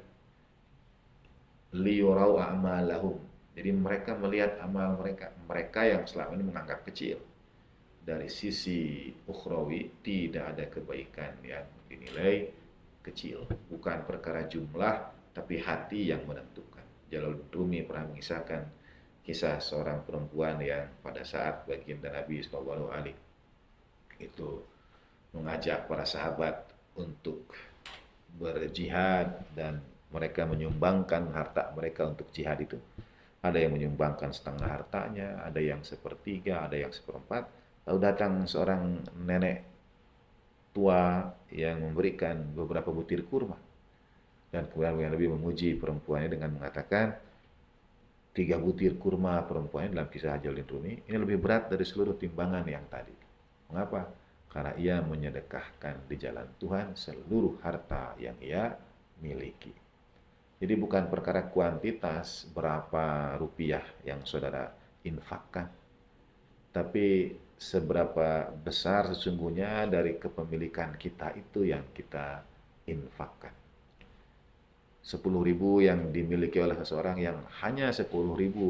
Liyurau a'malahum. Jadi mereka melihat amal mereka, mereka yang selama ini menganggap kecil. Dari sisi ukhrawi tidak ada kebaikan yang dinilai kecil. Bukan perkara jumlah, tapi hati yang menentukan. Jalaluddin Rumi pernah mengisahkan kisah seorang perempuan yang pada saat baginda Nabi Sallallahu Alaihi itu mengajak para sahabat untuk berjihad dan mereka menyumbangkan harta mereka untuk jihad itu. Ada yang menyumbangkan setengah hartanya, ada yang sepertiga, ada yang seperempat. Lalu datang seorang nenek tua yang memberikan beberapa butir kurma. Dan kemudian Nabi memuji perempuannya dengan mengatakan, 3 butir kurma perempuannya dalam kisah Jalaluddin Rumi ini lebih berat dari seluruh timbangan yang tadi. Mengapa? Karena ia menyedekahkan di jalan Tuhan seluruh harta yang ia miliki. Jadi bukan perkara kuantitas berapa rupiah yang saudara infakkan, tapi seberapa besar sesungguhnya dari kepemilikan kita itu yang kita infakkan. 10.000 yang dimiliki oleh seseorang yang hanya 10.000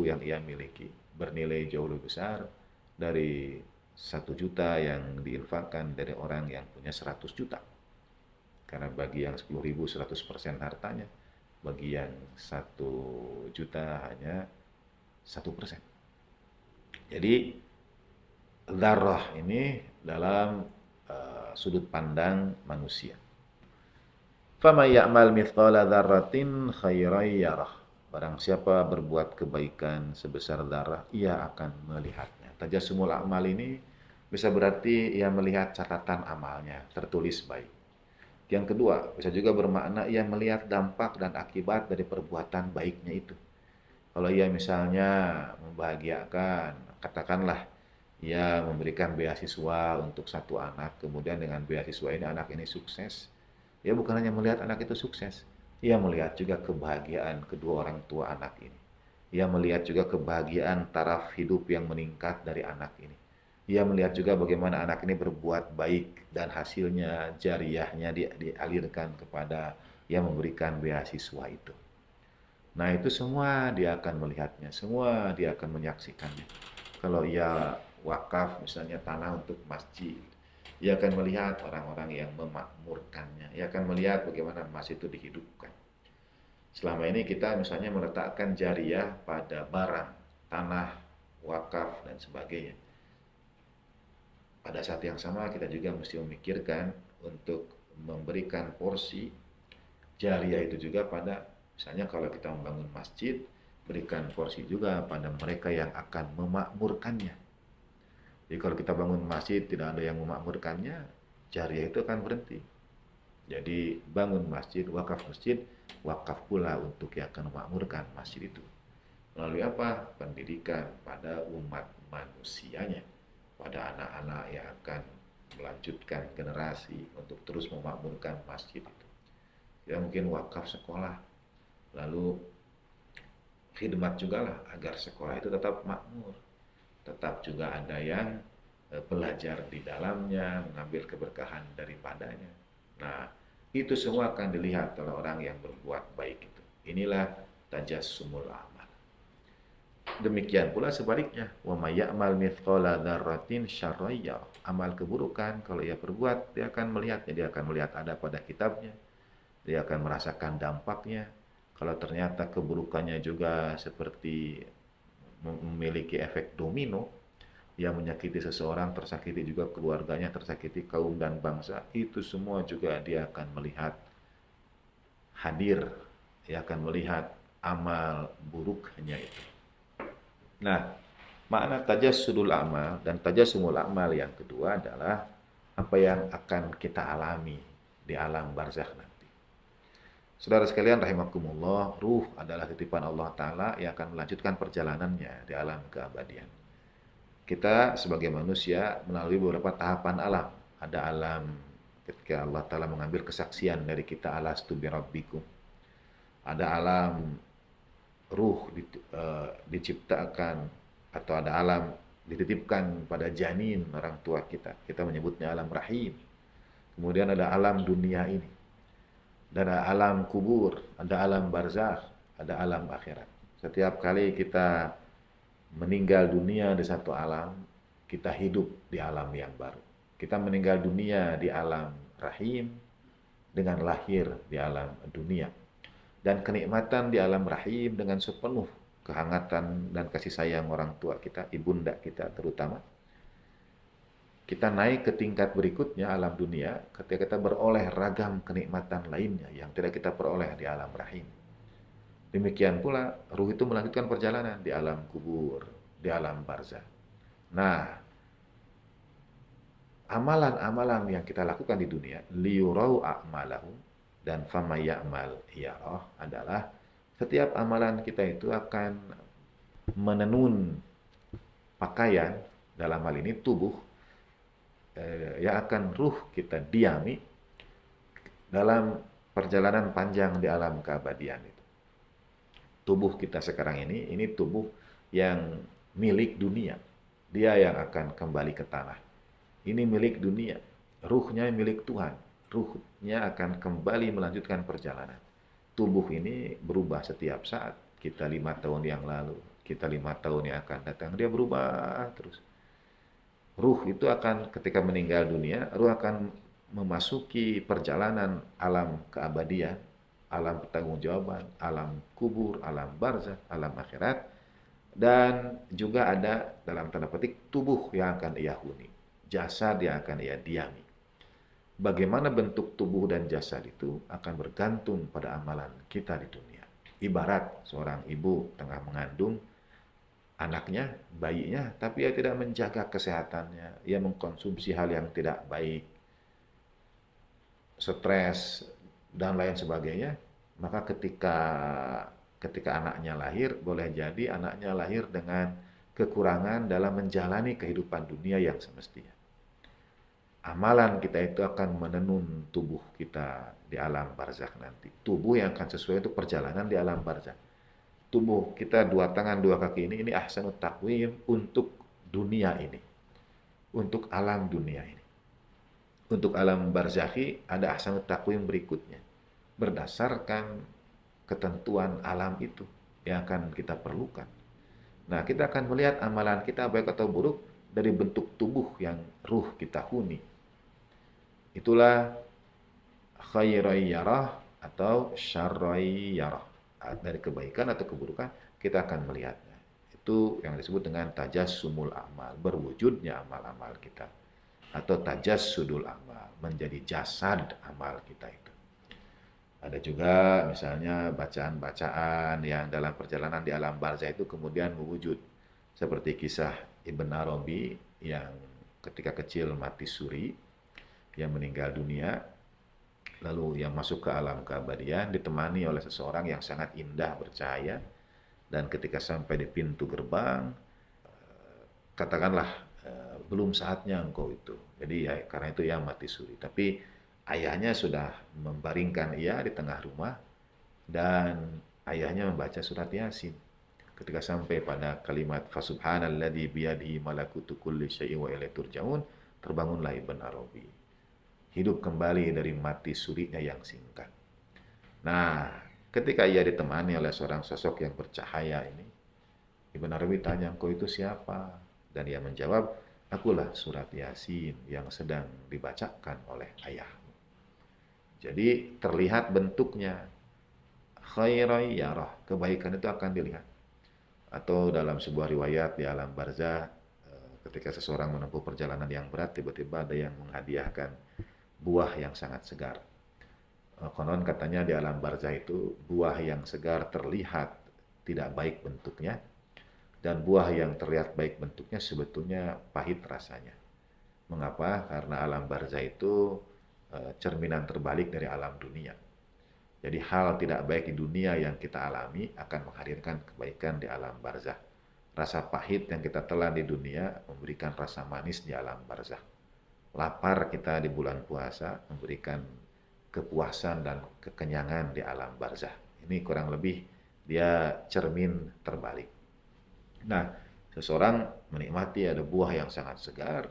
yang ia miliki bernilai jauh lebih besar dari 1 juta yang diinfakkan dari orang yang punya 100 juta. Karena bagi yang 10.000 100% hartanya, bagi yang 1 juta hanya 1%. Jadi dzarrah ini dalam sudut pandang manusia. Faman ya'mal mithqala dzarratin khairan yarah. Barang siapa berbuat kebaikan sebesar dzarrah, ia akan melihatnya. Tajassumul a'mal ini bisa berarti ia melihat catatan amalnya tertulis baik. Yang kedua, bisa juga bermakna ia melihat dampak dan akibat dari perbuatan baiknya itu. Kalau ia misalnya membahagiakan, katakanlah ia memberikan beasiswa untuk 1 anak, kemudian dengan beasiswa ini anak ini sukses. Ia bukan hanya melihat anak itu sukses, ia melihat juga kebahagiaan kedua orang tua anak ini. Ia melihat juga kebahagiaan taraf hidup yang meningkat dari anak ini. Ia melihat juga bagaimana anak ini berbuat baik dan hasilnya jariyahnya dialirkan kepada yang memberikan beasiswa itu. Nah, itu semua dia akan melihatnya, semua dia akan menyaksikannya. Kalau ia wakaf misalnya tanah untuk masjid, ia akan melihat orang-orang yang memakmurkannya. Ia akan melihat bagaimana masjid itu dihidupkan. Selama ini kita misalnya meletakkan jariyah pada barang, tanah, wakaf, dan sebagainya. Pada saat yang sama kita juga mesti memikirkan untuk memberikan porsi jariyah itu juga pada, misalnya kalau kita membangun masjid, berikan porsi juga pada mereka yang akan memakmurkannya. Jadi kalau kita bangun masjid tidak ada yang memakmurkannya, jariyah itu akan berhenti. Jadi bangun masjid, wakaf pula untuk yang akan memakmurkan masjid itu. Melalui apa? Pendidikan pada umat manusianya, pada anak-anak yang akan melanjutkan generasi untuk terus memakmurkan masjid itu. Ya mungkin wakaf sekolah, lalu khidmat juga lah agar sekolah itu tetap makmur, tetap juga ada yang belajar di dalamnya, mengambil keberkahan daripadanya. Nah, itu semua akan dilihat oleh orang yang berbuat baik itu. Inilah tajassumul amal. Demikian pula sebaliknya, wa may ya'mal mithqala dzarratin syarran yarah. Amal keburukan kalau ia perbuat, dia akan melihatnya, dia akan melihat ada pada kitabnya. Dia akan merasakan dampaknya. Kalau ternyata keburukannya juga seperti memiliki efek domino, yang menyakiti seseorang, tersakiti juga keluarganya, tersakiti kaum dan bangsa, itu semua juga dia akan melihat hadir, dia akan melihat amal buruknya itu. Nah, makna tajassudul amal dan tajassumul amal yang kedua adalah apa yang akan kita alami di alam barzakh nanti. Saudara sekalian rahimakumullah, ruh adalah titipan Allah Ta'ala yang akan melanjutkan perjalanannya di alam keabadian. Kita sebagai manusia melalui beberapa tahapan alam. Ada alam ketika Allah Ta'ala mengambil kesaksian dari kita, alastu birabbikum. Ada alam ruh diciptakan, atau ada alam dititipkan pada janin orang tua kita. Kita menyebutnya alam rahim. Kemudian ada alam dunia ini. Dan ada alam kubur, ada alam barzakh, ada alam akhirat. Setiap kali kita meninggal dunia di satu alam, kita hidup di alam yang baru. Kita meninggal dunia di alam rahim dengan lahir di alam dunia. Dan kenikmatan di alam rahim dengan sepenuh kehangatan dan kasih sayang orang tua kita, ibunda kita terutama. Kita naik ke tingkat berikutnya alam dunia ketika kita beroleh ragam kenikmatan lainnya yang tidak kita peroleh di alam rahim. Demikian pula ruh itu melanjutkan perjalanan di alam kubur, di alam barzakh. Nah, amalan-amalan yang kita lakukan di dunia, liyurau a'malahum dan famay ya'mal yarah, adalah setiap amalan kita itu akan menenun pakaian, dalam hal ini tubuh, yang akan ruh kita diami dalam perjalanan panjang di alam keabadian itu. Tubuh kita sekarang ini tubuh yang milik dunia. Dia yang akan kembali ke tanah. Ini milik dunia. Ruhnya milik Tuhan. Ruhnya akan kembali melanjutkan perjalanan. Tubuh ini berubah setiap saat. Kita 5 tahun yang lalu, kita 5 tahun yang akan datang, dia berubah terus. Ruh itu akan ketika meninggal dunia, ruh akan memasuki perjalanan alam keabadian, alam pertanggungjawaban, alam kubur, alam barzakh, alam akhirat, dan juga ada dalam tanda petik tubuh yang akan ia huni, jasad yang akan ia diami. Bagaimana bentuk tubuh dan jasad itu akan bergantung pada amalan kita di dunia. Ibarat seorang ibu tengah mengandung anaknya, bayinya, tapi ia tidak menjaga kesehatannya, ia mengkonsumsi hal yang tidak baik, stres, dan lain sebagainya, maka ketika anaknya lahir, boleh jadi anaknya lahir dengan kekurangan dalam menjalani kehidupan dunia yang semestinya. Amalan kita itu akan menenun tubuh kita di alam barzakh nanti. Tubuh yang akan sesuai untuk perjalanan di alam barzakh. Tubuh kita 2 tangan 2 kaki ini ahsanut taqwim untuk dunia ini. untuk alam dunia ini. Untuk alam barzakhi ada ahsanut taqwim berikutnya. Berdasarkan ketentuan alam itu yang akan kita perlukan. Nah, kita akan melihat amalan kita baik atau buruk dari bentuk tubuh yang ruh kita huni. Itulah khairai yarah atau syarrai yarah. Dari kebaikan atau keburukan kita akan melihatnya. Itu yang disebut dengan tajassumul amal, berwujudnya amal-amal kita. Atau tajassudul amal, menjadi jasad amal kita itu. Ada juga misalnya bacaan-bacaan yang dalam perjalanan di alam barzah itu kemudian mewujud. Seperti kisah Ibn Arabi yang ketika kecil mati suri, yang meninggal dunia, lalu yang masuk ke alam keabadian ditemani oleh seseorang yang sangat indah bercahaya, dan ketika sampai di pintu gerbang, katakanlah belum saatnya engkau itu. Jadi ya, karena itu ia mati suri. Tapi ayahnya sudah membaringkan ia di tengah rumah dan ayahnya membaca surat Yasin. Ketika sampai pada kalimat fasubhanalladzi biyadihi malakutu kulli syai'in wa ilaihi turja'un, terbangunlah Ibn Arabi. Hidup kembali dari mati surinya yang singkat. Nah, ketika ia ditemani oleh seorang sosok yang bercahaya ini, Ibn Arabi tanya, "Engkau itu siapa?" Dan ia menjawab, "Akulah surat Yasin yang sedang dibacakan oleh ayahmu." Jadi terlihat bentuknya. Khairai yarah, kebaikan itu akan dilihat. Atau dalam sebuah riwayat di alam barzah, ketika seseorang menempuh perjalanan yang berat, tiba-tiba ada yang menghadiahkan buah yang sangat segar. Konon katanya di alam barzah itu buah yang segar terlihat tidak baik bentuknya, dan buah yang terlihat baik bentuknya sebetulnya pahit rasanya. Mengapa? Karena alam barzah itu cerminan terbalik dari alam dunia. Jadi hal tidak baik di dunia yang kita alami akan menghadirkan kebaikan di alam barzah. Rasa pahit yang kita telan di dunia memberikan rasa manis di alam barzah. Lapar kita di bulan puasa memberikan kepuasan dan kekenyangan di alam barzah. Ini kurang lebih dia cermin terbalik. Nah, seseorang menikmati ada buah yang sangat segar.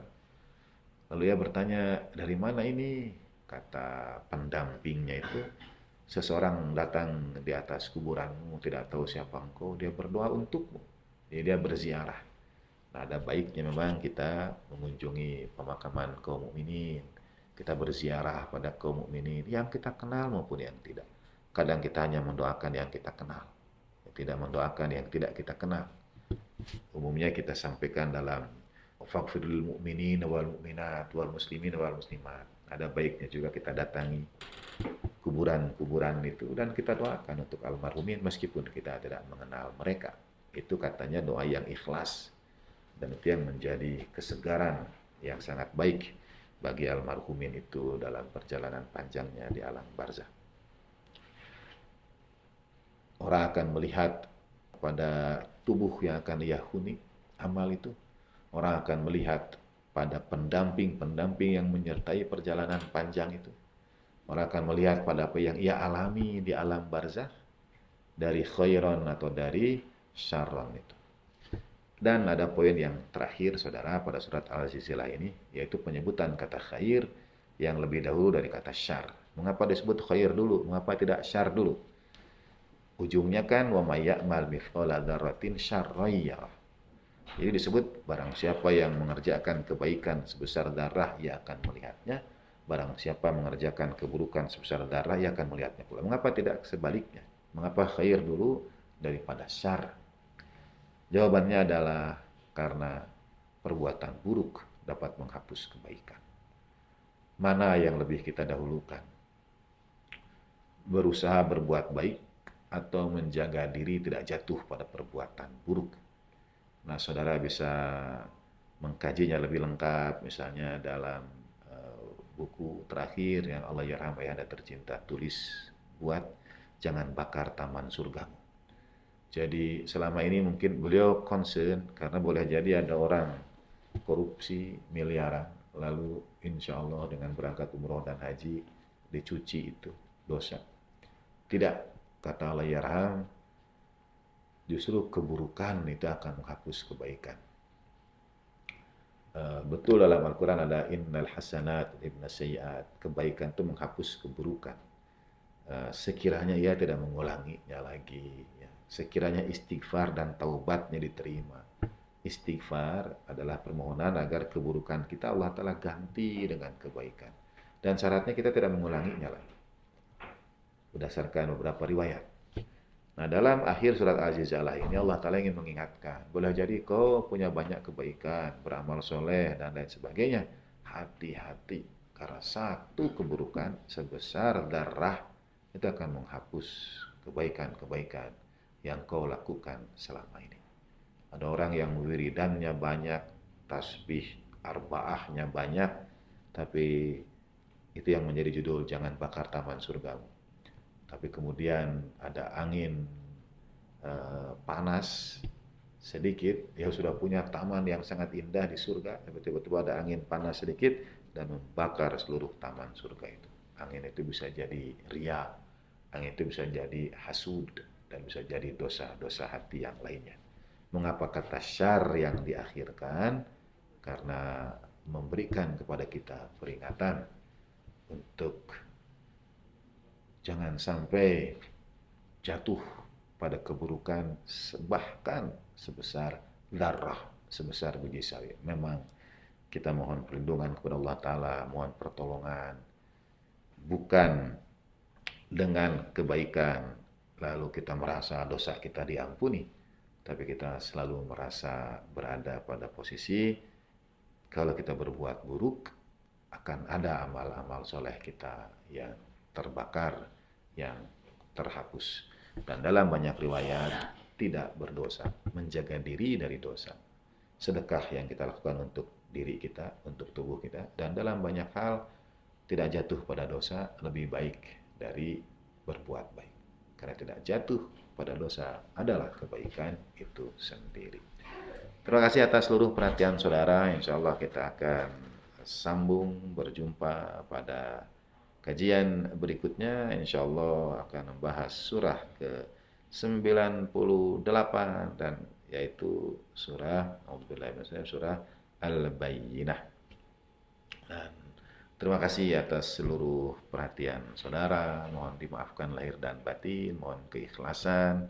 Lalu ia bertanya, "Dari mana ini?" Kata pendampingnya itu, "Seseorang datang di atas kuburanmu, tidak tahu siapa engkau, dia berdoa untukmu." Jadi dia berziarah. Nah, ada baiknya memang kita mengunjungi pemakaman kaum mukminin. Kita berziarah pada kaum mukminin yang kita kenal maupun yang tidak. Kadang kita hanya mendoakan yang kita kenal, tidak mendoakan yang tidak kita kenal. Umumnya kita sampaikan dalam faghfirlil mu'minin wal mu'minat wal muslimin wal muslimat. Ada baiknya juga kita datangi kuburan-kuburan itu dan kita doakan untuk almarhumin meskipun kita tidak mengenal mereka. Itu katanya doa yang ikhlas, dan itu yang menjadi kesegaran yang sangat baik bagi almarhumin itu dalam perjalanan panjangnya di alam barzah. Orang akan melihat pada tubuh yang akan ia huni, amal itu. Orang akan melihat pada pendamping-pendamping yang menyertai perjalanan panjang itu. Orang akan melihat pada apa yang ia alami di alam barzah, dari khairan atau dari syarran itu. Dan ada poin yang terakhir, saudara, pada surat Al-Zilzilah ini, yaitu penyebutan kata khair yang lebih dahulu dari kata syar. Mengapa disebut khair dulu? Mengapa tidak syar dulu? Ujungnya kan wa may ya'mal mithqala dzarratin syarran yarah. Jadi disebut barang siapa yang mengerjakan kebaikan sebesar darah ia akan melihatnya, barang siapa mengerjakan keburukan sebesar darah ia akan melihatnya pula. Mengapa tidak sebaliknya? Mengapa khair dulu daripada syar? Jawabannya adalah karena perbuatan buruk dapat menghapus kebaikan. Mana yang lebih kita dahulukan? Berusaha berbuat baik atau menjaga diri tidak jatuh pada perbuatan buruk? Nah, saudara bisa mengkajinya lebih lengkap, misalnya dalam buku terakhir yang Allah Yarham Ayahanda tercinta tulis, buat Jangan Bakar Taman Surgamu. Jadi selama ini mungkin beliau concern karena boleh jadi ada orang korupsi miliaran, lalu insya Allah dengan berangkat umroh dan haji dicuci itu dosa. Tidak, kata Allah Yarham, justru keburukan itu akan menghapus kebaikan. Betul dalam Al-Quran ada innal hasanat ibnas sayyiat, kebaikan itu menghapus keburukan. Sekiranya ia tidak mengulanginya lagi, ya. Sekiranya istighfar dan taubatnya diterima. Istighfar adalah permohonan agar keburukan kita Allah Ta'ala ganti dengan kebaikan. Dan syaratnya kita tidak mengulanginya lagi. Berdasarkan beberapa riwayat. Nah, dalam akhir surat Al-Zilzalah ini Allah Ta'ala ingin mengingatkan, boleh jadi kau punya banyak kebaikan, beramal soleh, dan lain sebagainya. Hati-hati, karena satu keburukan sebesar darah itu akan menghapus kebaikan-kebaikan yang kau lakukan selama ini. Ada orang yang wiridannya banyak, tasbih arbaahnya banyak, tapi itu yang menjadi judul jangan bakar taman surgamu. Tapi kemudian ada angin panas sedikit, dia sudah punya taman yang sangat indah di surga, tapi tiba-tiba ada angin panas sedikit dan membakar seluruh taman surga itu. Angin itu bisa jadi ria, angin itu bisa jadi hasud, dan bisa jadi dosa-dosa hati yang lainnya. Mengapa kata syar yang diakhirkan? Karena memberikan kepada kita peringatan untuk jangan sampai jatuh pada keburukan bahkan sebesar darah, sebesar biji sawi. Memang kita mohon perlindungan kepada Allah Ta'ala, mohon pertolongan. Bukan dengan kebaikan lalu kita merasa dosa kita diampuni, tapi kita selalu merasa berada pada posisi kalau kita berbuat buruk akan ada amal-amal soleh kita yang terbakar, yang terhapus. Dan dalam banyak riwayat tidak berdosa, menjaga diri dari dosa. Sedekah yang kita lakukan untuk diri kita, untuk tubuh kita, dan dalam banyak hal tidak jatuh pada dosa lebih baik dari berbuat baik. Karena tidak jatuh pada dosa adalah kebaikan itu sendiri. Terima kasih atas seluruh perhatian saudara. Insya Allah kita akan sambung berjumpa pada kajian berikutnya. Insya Allah akan membahas surah ke-98 dan yaitu surah surah Al-Bayyinah. Dan terima kasih atas seluruh perhatian saudara. Mohon dimaafkan lahir dan batin, mohon keikhlasan.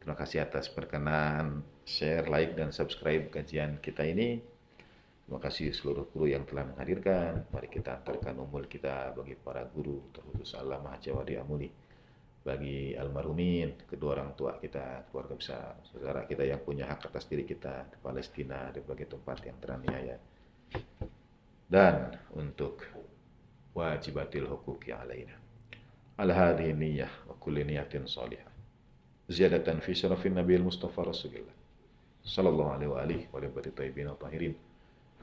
Terima kasih atas perkenan share, like, dan subscribe kajian kita ini. Terima kasih seluruh guru yang telah menghadirkan. Mari kita antarkan umul kita bagi para guru, terkhusus Allamah Jawadi Amuli, bagi almarhumin, kedua orang tua kita, keluarga besar, saudara kita yang punya hak atas diri kita di Palestina, di berbagai tempat yang teraniaya. Dan untuk wajibatil huquqi alaina. Ala hadhihi niyyah wa kulli niyatin salihah. Ziyadatan fi syarafin Nabiil Mustafa Rasulillah sallallahu alaihi wa alihi wa alihi thayyibin tahirin.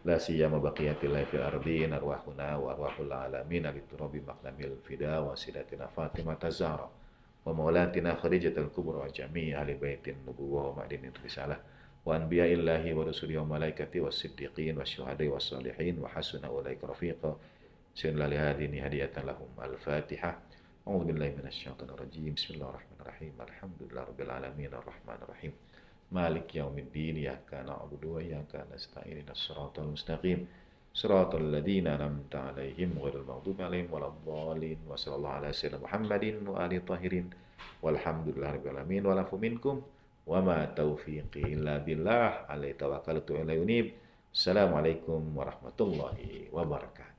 La siyama baqiyatillah fil ardin arwahuna wa arwahul alamin liturabi maqlamil fida wa sidatina Fatimah Zahra wa maulatina Khadijatul Kubra wa jami' ahli baitin nubuwah wa ma'dinin risalah wa anbiya'illahi wa rusulihi wa malaikati wa siddiqin wa syuhada'i wa salihin wa hasuna ulaika rafiqa. Sinna li hadhihi hadiyatan lahum. Al-Fatihah. A'udzu billahi minasyaitonir rajim. Bismillahirrahmanirrahim. Alhamdulillahirabbil alamin arrahmanir rahim. Malik yaumiddin, iyyaka na'budu wa iyyaka nasta'in, ihdinas siratal mustaqim, siratal ladzina an'amta 'alaihim ghairil maghdubi 'alaihim waladdallin. Wa sallallahu ala sayyidina Muhammadin wa alihi tahirin. Walhamdulillahirabbil alamin wa lafu minkum wa ma taufiqi illa billah, alaihi tawakkaltu wa ilaihi unib. Assalamualaikum warahmatullahi wabarakatuh.